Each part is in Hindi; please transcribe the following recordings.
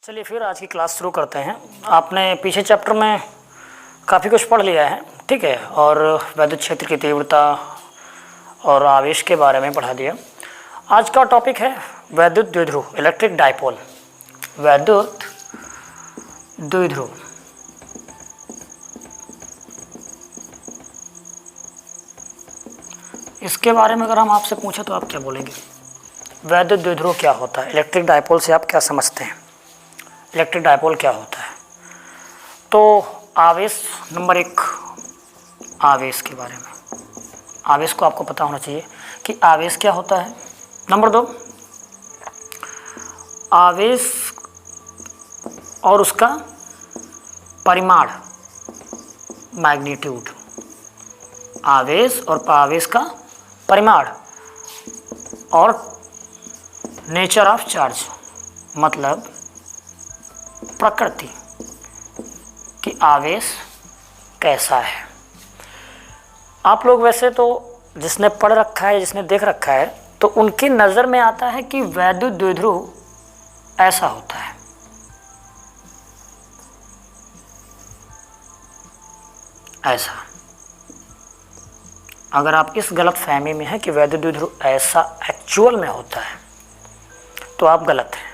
चलिए फिर आज की क्लास शुरू करते हैं। आपने पीछे चैप्टर में काफ़ी कुछ पढ़ लिया है, ठीक है, और वैद्युत क्षेत्र की तीव्रता और आवेश के बारे में पढ़ा दिया। आज का टॉपिक है वैद्युत द्विध्रुव, इलेक्ट्रिक डाइपोल। वैद्युत द्विध्रुव, इसके बारे में अगर हम आपसे पूछें तो आप क्या बोलेंगे? वैद्युत द्विध्रुव क्या होता है? इलेक्ट्रिक डाइपोल से आप क्या समझते हैं? इलेक्ट्रिक डाइपोल क्या होता है? तो आवेश, नंबर एक, आवेश के बारे में, आवेश को आपको पता होना चाहिए कि आवेश क्या होता है। नंबर दो, आवेश और उसका परिमाण, मैग्नीट्यूड। आवेश और आवेश का परिमाण और नेचर ऑफ चार्ज, मतलब प्रकृति कि आवेश कैसा है। आप लोग वैसे तो जिसने पढ़ रखा है, जिसने देख रखा है, तो उनकी नज़र में आता है कि वैद्युत द्विध्रुव ऐसा होता है। ऐसा, अगर आप इस गलत फहमी में हैं कि वैद्युत द्विध्रुव ऐसा एक्चुअल में होता है तो आप गलत हैं,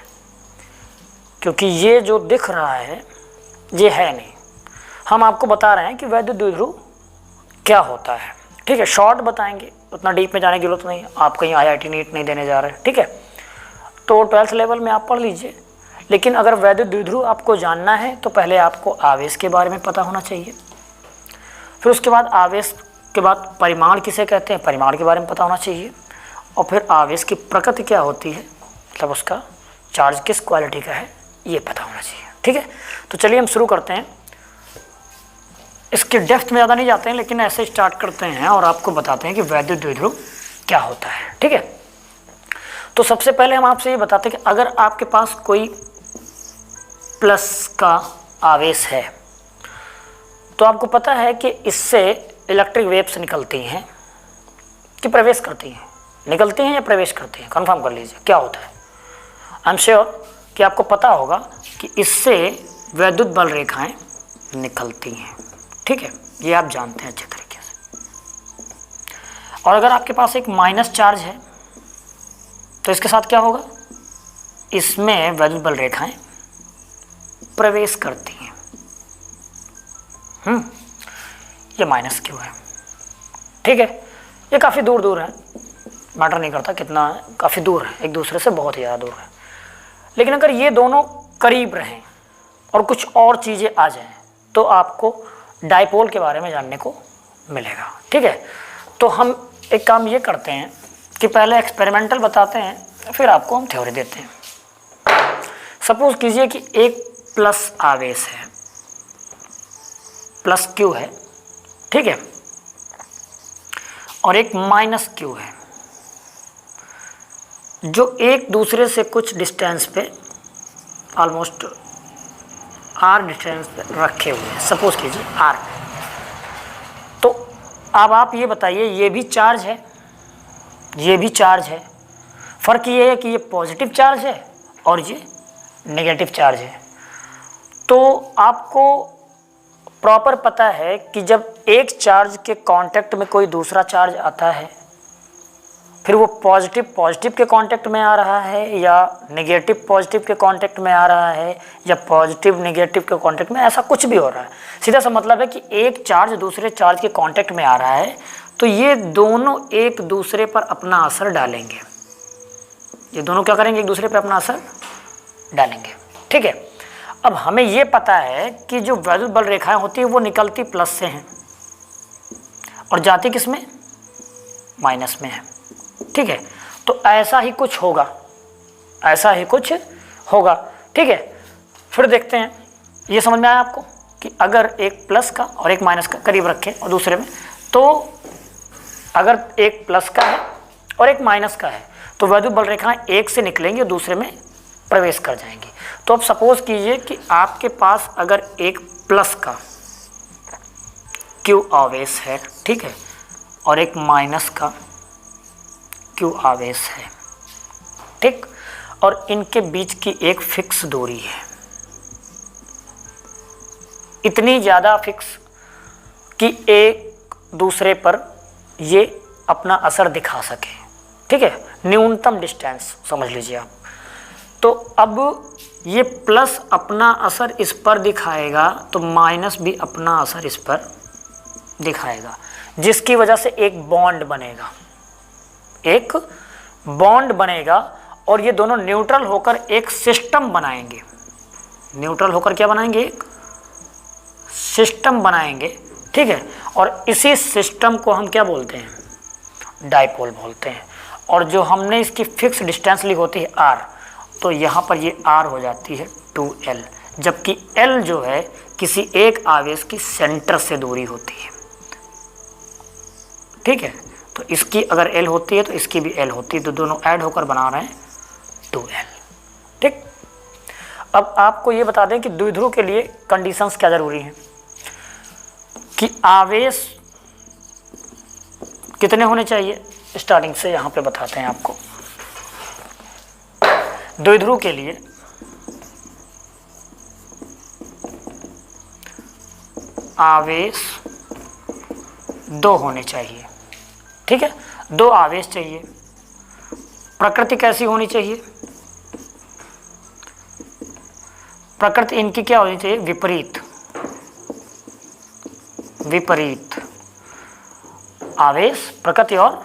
क्योंकि ये जो दिख रहा है ये है नहीं। हम आपको बता रहे हैं कि वैद्युत द्विध्रुव क्या होता है, ठीक है। शॉर्ट बताएंगे, उतना डीप में जाने की जरूरत नहीं है। आप कहीं IIT नीट नहीं देने जा रहे हैं, ठीक है। तो 12th लेवल में आप पढ़ लीजिए, लेकिन अगर वैद्युत द्विध्रुव आपको जानना है तो पहले आपको आवेश के बारे में पता होना चाहिए। फिर उसके बाद आवेश के बाद परिमाण किसे कहते हैं, परिमाण के बारे में पता होना चाहिए। और फिर आवेश की प्रकृति क्या होती है, मतलब उसका चार्ज किस क्वालिटी का है, ये पता होना चाहिए, ठीक है। तो चलिए हम शुरू करते हैं। इसके डेप्थ में ज़्यादा नहीं जाते हैं, लेकिन ऐसे स्टार्ट करते हैं और आपको बताते हैं कि वैद्युत द्विध्रुव क्या होता है, ठीक है। तो सबसे पहले हम आपसे ये बताते हैं कि अगर आपके पास कोई प्लस का आवेश है तो आपको पता है कि इससे इलेक्ट्रिक वेव्स निकलती हैं कि प्रवेश करती हैं, निकलती हैं या प्रवेश करती हैं, कंफर्म कर लीजिए क्या होता है। आई एम श्योर कि आपको पता होगा कि इससे वैद्युत बल रेखाएं निकलती हैं, ठीक है, ये आप जानते हैं अच्छे तरीके से। और अगर आपके पास एक माइनस चार्ज है तो इसके साथ क्या होगा, इसमें वैद्युत बल रेखाएं प्रवेश करती हैं। ये माइनस क्यों है, ठीक है। ये काफ़ी दूर दूर है, मैटर नहीं करता कितना, काफ़ी दूर है एक दूसरे से, बहुत ही ज़्यादा दूर है। लेकिन अगर ये दोनों करीब रहें और कुछ और चीज़ें आ जाएं तो आपको डाइपोल के बारे में जानने को मिलेगा, ठीक है। तो हम एक काम ये करते हैं कि पहले एक्सपेरिमेंटल बताते हैं, फिर आपको हम थ्योरी देते हैं। सपोज कीजिए कि एक प्लस आवेश है, प्लस क्यू है, ठीक है, और एक माइनस क्यू है, जो एक दूसरे से कुछ डिस्टेंस पे, ऑलमोस्ट आर डिस्टेंस पे रखे हुए हैं। सपोज कीजिए आर। तो अब आप ये बताइए, ये भी चार्ज है, ये भी चार्ज है, फ़र्क ये है कि ये पॉजिटिव चार्ज है और ये नेगेटिव चार्ज है। तो आपको प्रॉपर पता है कि जब एक चार्ज के कांटेक्ट में कोई दूसरा चार्ज आता है, फिर वो पॉजिटिव के कांटेक्ट में आ रहा है या नेगेटिव पॉजिटिव के कांटेक्ट में आ रहा है या पॉजिटिव नेगेटिव के कांटेक्ट में, ऐसा कुछ भी हो रहा है। सीधा सा मतलब है कि एक चार्ज दूसरे चार्ज के कांटेक्ट में आ रहा है तो ये दोनों एक दूसरे पर अपना असर डालेंगे। ये दोनों क्या करेंगे, एक दूसरे पर अपना असर डालेंगे, ठीक है। अब हमें ये पता है कि जो वैद्युत बल रेखाएं होती है वो निकलती प्लस से हैं और जाती किस में, माइनस में है, ठीक है। तो ऐसा ही कुछ होगा, ऐसा ही कुछ होगा, ठीक है। फिर देखते हैं, ये समझ में आया आपको कि अगर एक प्लस का और एक माइनस का करीब रखें और दूसरे में, तो अगर एक प्लस का है और एक माइनस का है तो वैद्युत बल रेखाएं एक से निकलेंगी और दूसरे में प्रवेश कर जाएंगी। तो अब सपोज कीजिए कि आपके पास अगर एक प्लस का क्यू आवेश है, ठीक है, और एक माइनस का क्यू आवेश है, ठीक, और इनके बीच की एक फिक्स दूरी है। इतनी ज़्यादा फिक्स कि एक दूसरे पर ये अपना असर दिखा सके। ठीक है, न्यूनतम डिस्टेंस समझ लीजिए आप। तो अब ये प्लस अपना असर इस पर दिखाएगा तो माइनस भी अपना असर इस पर दिखाएगा, जिसकी वजह से एक बॉन्ड बनेगा, एक बॉन्ड बनेगा और ये दोनों न्यूट्रल होकर एक सिस्टम बनाएंगे। न्यूट्रल होकर क्या बनाएंगे? एक सिस्टम बनाएंगे। ठीक है, और इसी सिस्टम को हम क्या बोलते हैं? डाइपोल बोलते हैं। और जो हमने इसकी फिक्स डिस्टेंस ली होती है r, तो यहाँ पर ये r हो जाती है 2l, जबकि l जो है किसी एक आवेश की सेंटर से दूरी होती है। ठीक है, तो इसकी अगर l होती है तो इसकी भी l होती है, तो दोनों ऐड होकर बना रहे हैं 2l। ठीक, अब आपको ये बता दें कि द्विध्रुव के लिए कंडीशंस क्या ज़रूरी हैं कि आवेश कितने होने चाहिए। स्टार्टिंग से यहाँ पे बताते हैं आपको। द्विध्रुव के लिए आवेश 2 होने चाहिए। ठीक है, 2 आवेश चाहिए। प्रकृति कैसी होनी चाहिए? प्रकृति इनकी क्या होनी चाहिए? विपरीत। विपरीत आवेश, प्रकृति और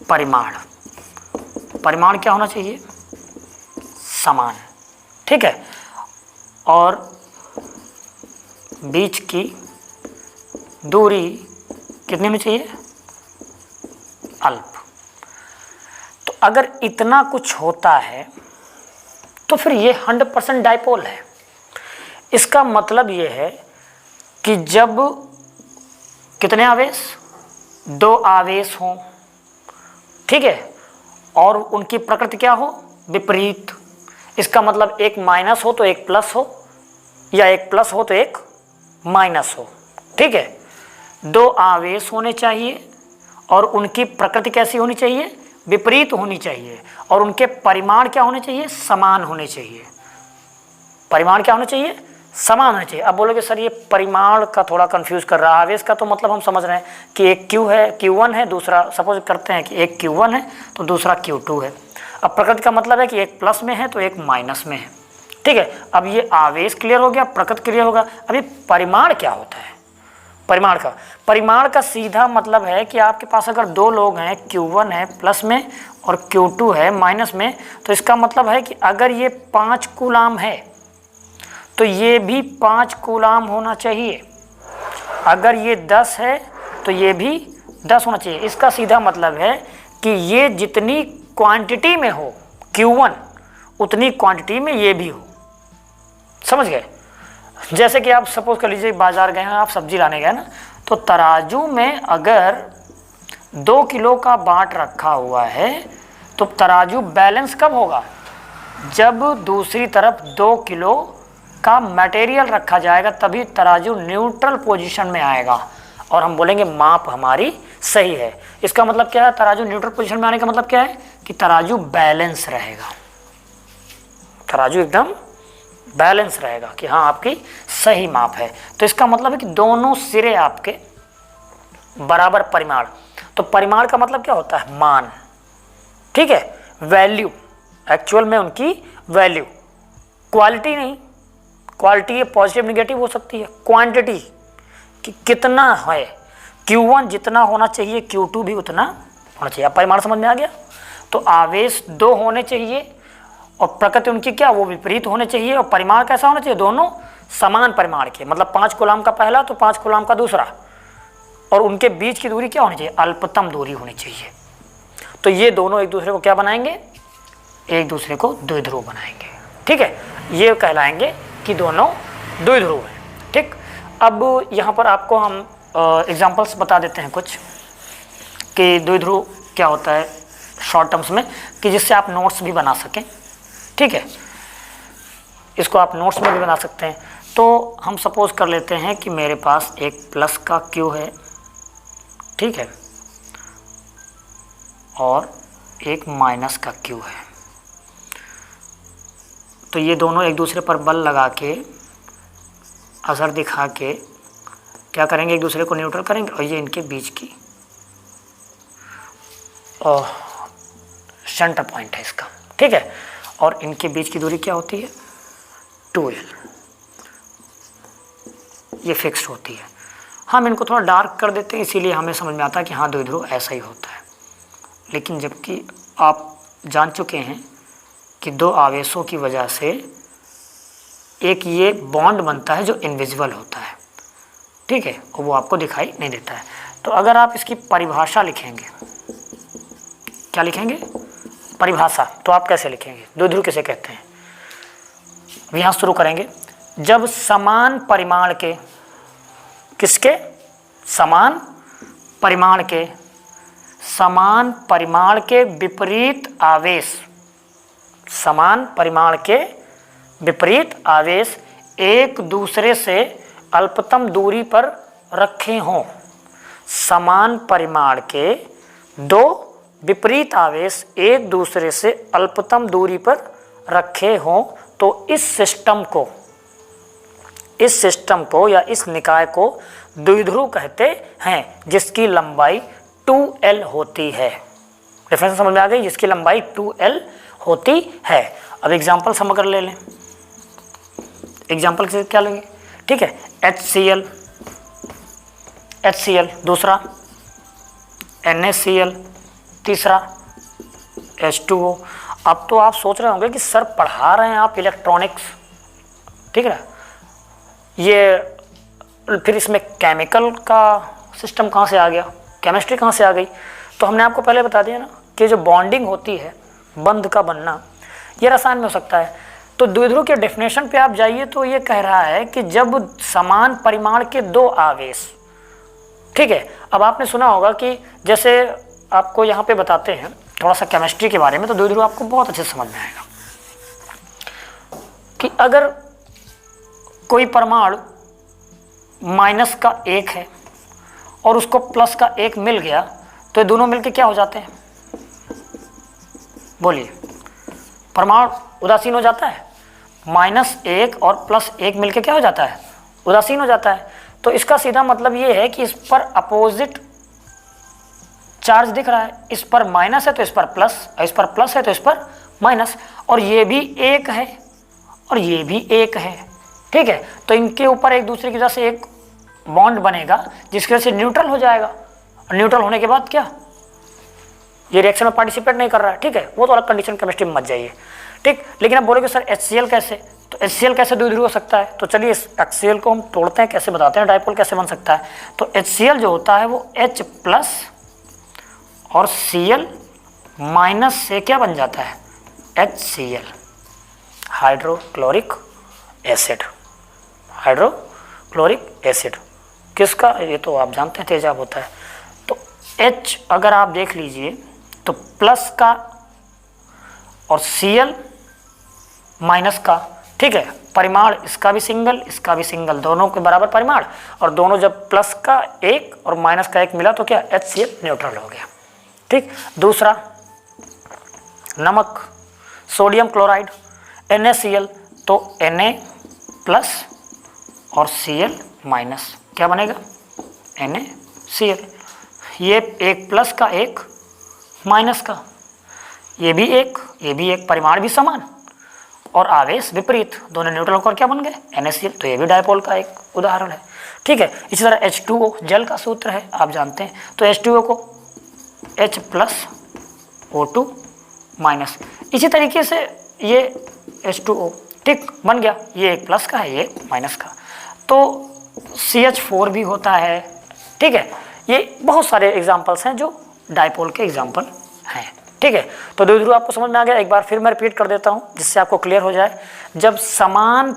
परिमाण। परिमाण क्या होना चाहिए? समान। ठीक है, और बीच की दूरी कितनी होनी चाहिए? अल्प। तो अगर इतना कुछ होता है तो फिर ये 100% डाइपोल है। इसका मतलब ये है कि जब कितने आवेश? 2 आवेश हों, ठीक है, और उनकी प्रकृति क्या हो? विपरीत। इसका मतलब एक माइनस हो तो एक प्लस हो, या एक प्लस हो तो एक माइनस हो। ठीक है, 2 आवेश होने चाहिए और उनकी प्रकृति कैसी होनी चाहिए? विपरीत होनी चाहिए, और उनके परिमाण क्या होने चाहिए? समान होने चाहिए। परिमाण क्या होने चाहिए? समान होने चाहिए। अब बोलोगे सर ये परिमाण का थोड़ा कंफ्यूज कर रहा है। आवेश का तो मतलब हम समझ रहे हैं कि एक Q है, Q1 है, दूसरा सपोज करते हैं कि एक Q1 है तो दूसरा Q2 है। अब प्रकृति का मतलब है कि एक प्लस में है तो एक माइनस में है। ठीक है, अब ये आवेश क्लियर हो गया, प्रकृति क्लियर होगा। अब ये परिमाण क्या होता है? परिमाण का सीधा मतलब है कि आपके पास अगर 2 लोग हैं, Q1 है प्लस में और Q2 है माइनस में, तो इसका मतलब है कि अगर ये 5 कूलाम है तो ये भी 5 कूलाम होना चाहिए। अगर ये 10 है तो ये भी 10 होना चाहिए। इसका सीधा मतलब है कि ये जितनी क्वांटिटी में हो Q1, उतनी क्वांटिटी में ये भी हो। समझ गए? जैसे कि आप सपोज कर लीजिए बाजार गए हैं, आप सब्जी लाने गए ना, तो तराजू में अगर 2 किलो का बाट रखा हुआ है तो तराजू बैलेंस कब होगा? जब दूसरी तरफ 2 किलो का मटेरियल रखा जाएगा, तभी तराजू न्यूट्रल पोजीशन में आएगा और हम बोलेंगे माप हमारी सही है। इसका मतलब क्या है? तराजू न्यूट्रल पोजीशन में आने का मतलब क्या है? कि तराजू बैलेंस रहेगा, तराजू एकदम बैलेंस रहेगा कि हाँ आपकी सही माप है। तो इसका मतलब है कि दोनों सिरे आपके बराबर परिमाण। तो परिमाण का मतलब क्या होता है? मान। ठीक है, वैल्यू, एक्चुअल में उनकी वैल्यू। क्वालिटी नहीं, क्वालिटी ये पॉजिटिव निगेटिव हो सकती है। क्वांटिटी कि कितना है, Q1 जितना होना चाहिए Q2 भी उतना होना चाहिए। अब परिमाण समझ में आ गया? तो आवेश 2 होने चाहिए और प्रकृति उनकी क्या? वो विपरीत होने चाहिए। और परिमाण कैसा होना चाहिए? दोनों समान परिमाण के, मतलब 5 कूलाम का पहला तो 5 कूलाम का दूसरा, और उनके बीच की दूरी क्या होनी चाहिए? अल्पतम दूरी होनी चाहिए। तो ये दोनों एक दूसरे को क्या बनाएंगे? एक दूसरे को द्विध्रुव बनाएंगे। ठीक है, ये कहलाएंगे कि दोनों द्विध्रुव हैं। ठीक, अब यहाँ पर आपको हम एग्जाम्पल्स बता देते हैं कुछ कि द्विध्रुव क्या होता है शॉर्ट टर्म्स में, कि जिससे आप नोट्स भी बना सकें। ठीक है, इसको आप नोट्स में भी बना सकते हैं। तो हम सपोज कर लेते हैं कि मेरे पास एक प्लस का Q है, ठीक है, और एक माइनस का Q है। तो ये दोनों एक दूसरे पर बल लगा के असर दिखा के क्या करेंगे, एक दूसरे को न्यूट्रल करेंगे और ये इनके बीच की सेंटर पॉइंट है इसका, ठीक है। और इनके बीच की दूरी क्या होती है, 2l, ये फिक्स्ड होती है। हम इनको थोड़ा डार्क कर देते हैं, इसीलिए हमें समझ में आता है कि हाँ द्विध्रुव ऐसा ही होता है। लेकिन जबकि आप जान चुके हैं कि दो आवेशों की वजह से एक ये बॉन्ड बनता है जो इनविजिबल होता है, ठीक है, और वो आपको दिखाई नहीं देता है। तो अगर आप इसकी परिभाषा लिखेंगे, क्या लिखेंगे, परिभाषा, तो आप कैसे लिखेंगे, द्विध्रुव किसे कहते हैं। यहाँ शुरू करेंगे, जब समान परिमाण के, किसके, समान परिमाण के विपरीत आवेश, समान परिमाण के विपरीत आवेश एक दूसरे से अल्पतम दूरी पर रखे हों। समान परिमाण के दो विपरीत आवेश एक दूसरे से अल्पतम दूरी पर रखे हों तो इस सिस्टम को या इस निकाय को द्विध्रुव कहते हैं, जिसकी लंबाई 2l होती है। रेफरेंस समझ में आ गई, जिसकी लंबाई 2l होती है। अब एग्जाम्पल समग्र ले लें, एग्जाम्पल से क्या लेंगे, ठीक है, HCl दूसरा, NaCl तीसरा, H2O। अब तो आप सोच रहे होंगे कि सर पढ़ा रहे हैं आप इलेक्ट्रॉनिक्स, ठीक है ना, ये फिर इसमें केमिकल का सिस्टम कहाँ से आ गया, केमिस्ट्री कहाँ से आ गई। तो हमने आपको पहले बता दिया ना कि जो बॉन्डिंग होती है, बंध का बनना, ये रसायन में हो सकता है। तो द्विध्रुव के डेफिनेशन पे आप जाइए तो ये कह रहा है कि जब समान परिमाण के दो आवेश, ठीक है। अब आपने सुना होगा कि जैसे आपको यहाँ पे बताते हैं थोड़ा सा केमिस्ट्री के बारे में, तो द्विध्रुव आपको बहुत अच्छे से समझ में आएगा कि अगर कोई परमाणु -1 है और उसको +1 मिल गया तो ये दोनों मिलके क्या हो जाते हैं, बोलिए, परमाणु उदासीन हो जाता है। -1 और +1 मिलके क्या हो जाता है, उदासीन हो जाता है। तो इसका सीधा मतलब ये है कि इस पर अपोजिट चार्ज दिख रहा है, इस पर माइनस है तो इस पर प्लस, इस पर प्लस है तो इस पर माइनस, और ये भी 1 है और ये भी 1 है, ठीक है। तो इनके ऊपर एक दूसरे की वजह से एक बॉन्ड बनेगा जिसकी वजह से न्यूट्रल हो जाएगा। और न्यूट्रल होने के बाद क्या, ये रिएक्शन में पार्टिसिपेट नहीं कर रहा है, ठीक है, वो तो अलग कंडीशन, केमिस्ट्री में मत जाइए, ठीक। लेकिन अब बोलोगे सर HCl कैसे, तो HCl कैसे द्विध्रुव हो सकता है। तो चलिए इस HCl को हम तोड़ते हैं, कैसे बताते हैं, डाइपोल कैसे बन सकता है। तो HCl जो होता है वो H+ और Cl- से क्या बन जाता है, HCl, hydrochloric acid, hydrochloric acid. किसका, ये तो आप जानते हैं तेजाब होता है। तो H अगर आप देख लीजिए तो प्लस का और Cl माइनस का, ठीक है, परिमाण इसका भी सिंगल इसका भी सिंगल, दोनों के बराबर परिमाण, और दोनों जब प्लस का 1 और माइनस का 1 मिला तो क्या, HCl न्यूट्रल हो गया, ठीक। दूसरा नमक, सोडियम क्लोराइड, NaCl, तो Na+ और Cl- क्या बनेगा, NaCl। ये एक प्लस का एक माइनस का, ये भी एक परिमाण भी समान और आवेश विपरीत, दोनों न्यूट्रल होकर क्या बन गए, NaCl। तो ये भी डायपोल का एक उदाहरण है, ठीक है। इसी तरह H2O जल का सूत्र है, आप जानते हैं। तो H2O को H+O2-, इसी तरीके से ये H2O, ठीक, बन गया, ये एक प्लस का है ये माइनस का। तो CH4 भी होता है, ठीक है। ये बहुत सारे एग्जाम्पल्स हैं जो डायपोल के एग्जाम्पल हैं, ठीक है। तो द्विध्रुव आपको समझ में आ गया। एक बार फिर मैं रिपीट कर देता हूँ जिससे आपको क्लियर हो जाए। जब समान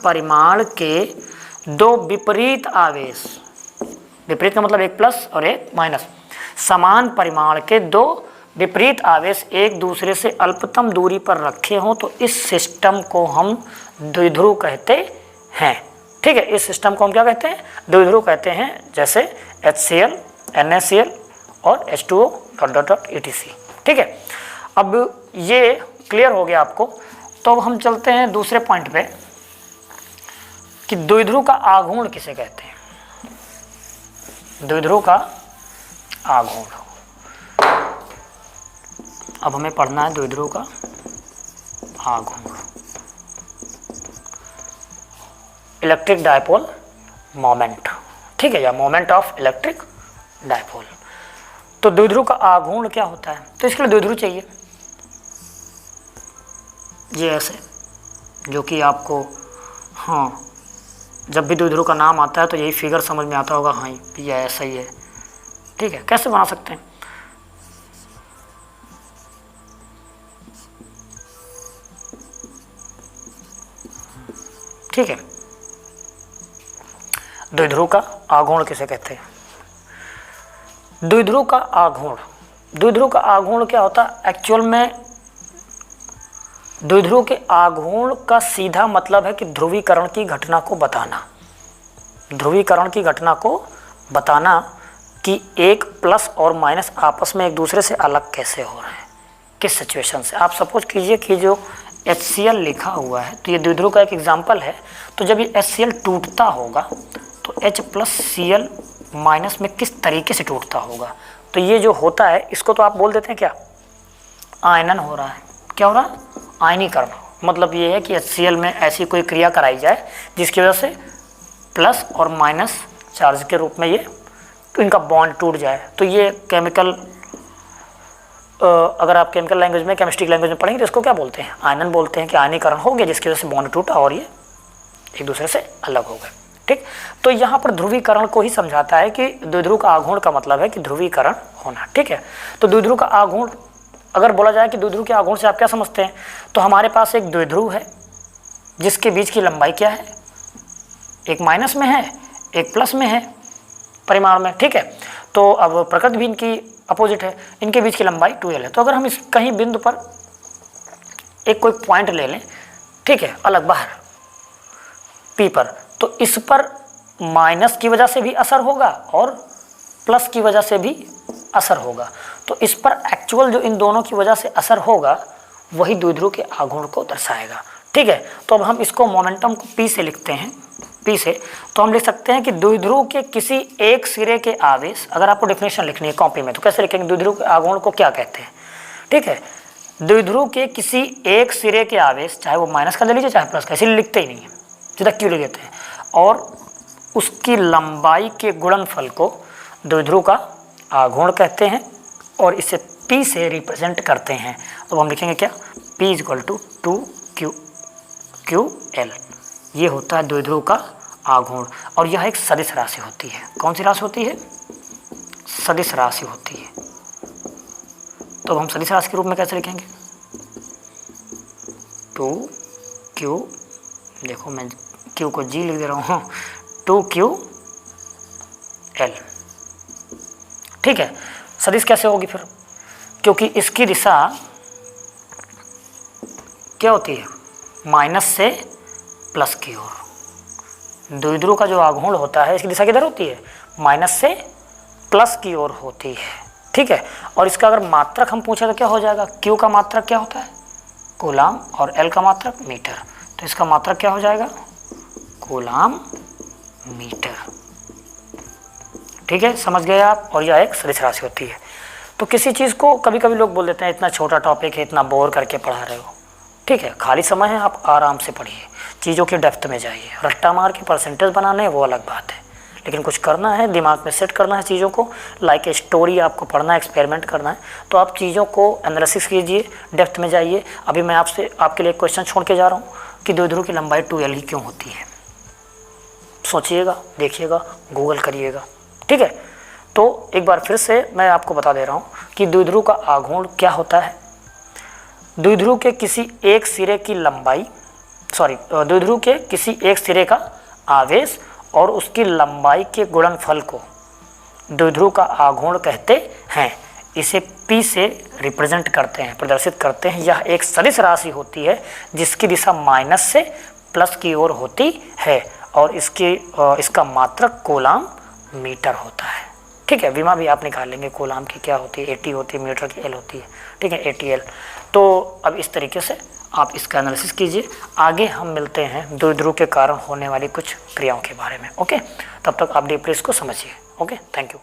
परिमाण के दो विपरीत आवेश, विपरीत का मतलब एक प्लस और एक माइनस, समान परिमाण के दो विपरीत आवेश एक दूसरे से अल्पतम दूरी पर रखे हों तो इस सिस्टम को हम द्विध्रुव कहते हैं, ठीक है। इस सिस्टम को हम क्या कहते हैं, द्विध्रुव कहते हैं। जैसे HCl, NaCl और H2O ... etc, ठीक है। अब ये क्लियर हो गया आपको। तो अब हम चलते हैं दूसरे पॉइंट पे। कि द्विध्रुव का आघूर्ण किसे कहते हैं। द्विध्रुव का आघूर्ण, अब हमें पढ़ना है द्विध्रुव का आघूर्ण। इलेक्ट्रिक डायपोल मोमेंट, ठीक है, या मोमेंट ऑफ इलेक्ट्रिक डायपोल। तो द्विध्रुव का आघूर्ण क्या होता है, तो इसके लिए द्विध्रुव चाहिए, ये ऐसे, जो कि आपको, हाँ, जब भी द्विध्रुव का नाम आता है तो यही फिगर समझ में आता होगा, हाँ ये ऐसा ही है, ठीक है। कैसे बना सकते हैं, ठीक है। द्विध्रुव का आघूर्ण किसे कहते हैं, द्विध्रुव का आघूर्ण, द्विध्रुव का आघूर्ण क्या होता है एक्चुअल में, द्विध्रुव के आघूर्ण का सीधा मतलब है कि ध्रुवीकरण की घटना को बताना, ध्रुवीकरण की घटना को बताना कि एक प्लस और माइनस आपस में एक दूसरे से अलग कैसे हो रहे हैं, किस सिचुएशन से। आप सपोज कीजिए कि जो HCl लिखा हुआ है, तो ये द्विध्रुव का एक एग्जाम्पल है। तो जब ये HCl टूटता होगा तो H प्लस Cl माइनस में किस तरीके से टूटता होगा, तो ये जो होता है इसको तो आप बोल देते हैं क्या, आयनन हो रहा है। क्या हो रहा है, आयनीकरण। मतलब ये है कि HCl में ऐसी कोई क्रिया कराई जाए जिसकी वजह से प्लस और माइनस चार्ज के रूप में ये, तो इनका बॉन्ड टूट जाए। तो ये केमिकल, अगर आप केमिकल लैंग्वेज में, केमिस्ट्री लैंग्वेज में पढ़ेंगे तो इसको क्या बोलते हैं, आयनन बोलते हैं, कि आयनीकरण हो गया जिसकी वजह से बॉन्ड टूटा और ये एक दूसरे से अलग हो गए, ठीक। तो यहाँ पर ध्रुवीकरण को ही समझाता है कि द्विध्रुव का आघूर्ण का मतलब है कि ध्रुवीकरण होना, ठीक है। तो द्विध्रुव का आघूर्ण, अगर बोला जाए कि द्विध्रुव के आघूर्ण से आप क्या समझते हैं, तो हमारे पास एक द्विध्रुव है जिसके बीच की लंबाई क्या है, एक माइनस में है एक प्लस में है परिमाण में, ठीक है। तो अब प्रकृति भी इनकी अपोजिट है, इनके बीच की लंबाई 2l है। तो अगर हम इस कहीं बिंदु पर एक कोई पॉइंट ले लें, ठीक है, अलग बाहर P पर, तो इस पर माइनस की वजह से भी असर होगा और प्लस की वजह से भी असर होगा। तो इस पर एक्चुअल जो इन दोनों की वजह से असर होगा वही द्विध्रुव के आघूर्ण को दर्शाएगा, ठीक है। तो अब हम इसको मोमेंटम को P से लिखते हैं, P से, तो हम लिख सकते हैं कि द्विध्रुव के किसी एक सिरे के आवेश, अगर आपको डेफिनेशन लिखनी है कॉपी में तो कैसे लिखेंगे, द्विध्रुव के आघूर्ण को क्या कहते हैं, ठीक है। द्विध्रुव के किसी एक सिरे के आवेश, चाहे वो माइनस का ले लीजिए चाहे प्लस का, इसीलिए लिखते ही नहीं है, सीधा क्यों लिख देते हैं, और उसकी लंबाई के गुणनफल को द्विध्रुव का आघूर्ण कहते हैं और इसे P से रिप्रेजेंट करते हैं। तो हम लिखेंगे क्या, P = 2QL, ये होता है द्विध्रुव का आघूर्ण। और यह एक सदिश राशि होती है। कौन सी राशि होती है, सदिश राशि होती है। तो हम सदिश राशि के रूप में कैसे लिखेंगे, 2Q, देखो मैं Q को G लिख दे रहा हूँ, 2QL, ठीक है। सदिश कैसे होगी फिर, क्योंकि इसकी दिशा क्या होती है, माइनस से प्लस की ओर। द्विध्रुव का जो आघूर्ण होता है इसकी दिशा किधर होती है, माइनस से प्लस की ओर होती है, ठीक है। और इसका अगर मात्रक हम पूछे तो क्या हो जाएगा, Q का मात्रक क्या होता है, कूलाम, और L का मात्रक मीटर। तो इसका मात्रक क्या हो जाएगा, कूलाम मीटर, ठीक है, समझ गए आप। और यह एक सदिश राशि होती है। तो किसी चीज़ को कभी कभी लोग बोल देते हैं इतना छोटा टॉपिक है, इतना बोर करके पढ़ा रहे हो, ठीक है, खाली समय है, आप आराम से पढ़िए, चीज़ों के डेप्थ में जाइए। रट्टा मार के परसेंटेज बनाने हैं वो अलग बात है, लेकिन कुछ करना है, दिमाग में सेट करना है चीज़ों को, लाइक ए स्टोरी आपको पढ़ना है, एक्सपेरिमेंट करना है, तो आप चीज़ों को एनालिसिस कीजिए, डेप्थ में जाइए। अभी मैं आपसे आपके लिए एक क्वेश्चन छोड़ के जा रहा हूँ कि द्विध्रुव की लंबाई 2l ही क्यों होती है, सोचिएगा, देखिएगा, गूगल करिएगा, ठीक है। तो एक बार फिर से मैं आपको बता दे रहा हूँ कि द्विध्रुव का आघूर्ण क्या होता है। द्विध्रुव के किसी एक सिरे की लंबाई, द्विध्रुव के किसी एक सिरे का आवेश और उसकी लंबाई के गुणनफल को द्विध्रुव का आघूर्ण कहते हैं। इसे P से रिप्रेजेंट करते हैं, प्रदर्शित करते हैं। यह एक सदिश राशि होती है जिसकी दिशा माइनस से प्लस की ओर होती है और इसका मात्रक कूलाम मीटर होता है। ठीक है, विमा भी आप निकाल लेंगे, कूलाम की क्या होती है, AT होती है, मीटर की L होती है, ठीक है, ATL। तो अब इस तरीके से आप इसका एनालिसिस कीजिए। आगे हम मिलते हैं द्विध्रुव के कारण होने वाली कुछ क्रियाओं के बारे में। ओके, तब तक आप डीपली इसको समझिए। Okay, thank you.